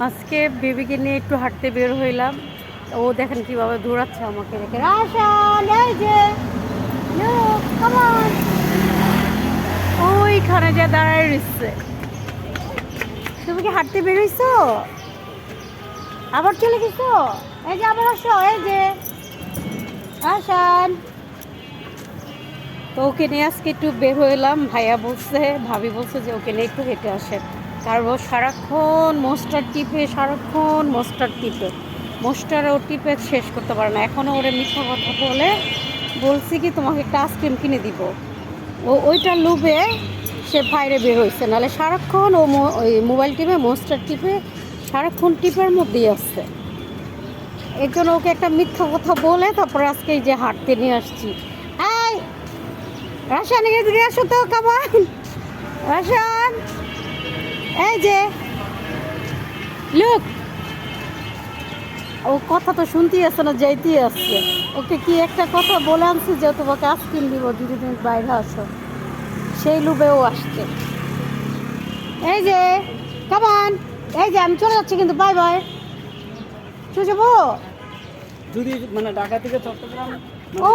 আজকে বেবিকে নিয়ে একটু হাঁটতে বের হইলাম। ও দেখেন কিভাবে দৌড়াচ্ছে আমাকে রেখে। রাশান, এই যে look, come on। ওইখানে যে দাঁড়ায় রইছে। তুমি কি হাঁটতে বের হইছো? আবার চলে গেছো? এই যে আবার আসো, এই যে রাশান। তো ওকে নিয়ে আজকে একটু বের হইলাম। ভাইয়া বলছে, ভাবি বলছে যে ওকে নিয়ে একটু হেঁটে আসে, কারণ ও সারাক্ষণ মোস্টার টিপে, সারাক্ষণ মোস্টার টিপে, মোস্টার ও টিপে শেষ করতে পারে না। এখনও ওরে মিথ্যা কথা বলে বলছি কি তোমাকে একটা আইসক্রিম কিনে দিব, ও ওইটা লোভে সে বাইরে বের হয়েছে, নাহলে সারাক্ষণ ও ওই মোবাইল টিপে, মোস্টার টিপে, সারাক্ষণ টিপের মধ্যেই আসছে। এর জন্য ওকে একটা মিথ্যা কথা বলে তারপরে আজকে এই যে হাঁটতে নিয়ে আসছি। এই রাসায়নিক দিকে আসো তো, কামান রাসায়ন, এই যে লুক। ও কথা তো শুনতেই আসছে না, যাইতেই আসছে। ওকে কি একটা কথা বলে আনছি যে তোমাকে আইসক্রিম দিব যদি তুমি বাইরে আসো, সেই লুবেও আসছে। এই যে কামান, এই যে আমি চলে যাচ্ছি কিন্তু, বাই বাই। চলে যাবো যদি মানে ঢাকা থেকে চট্টগ্রাম ও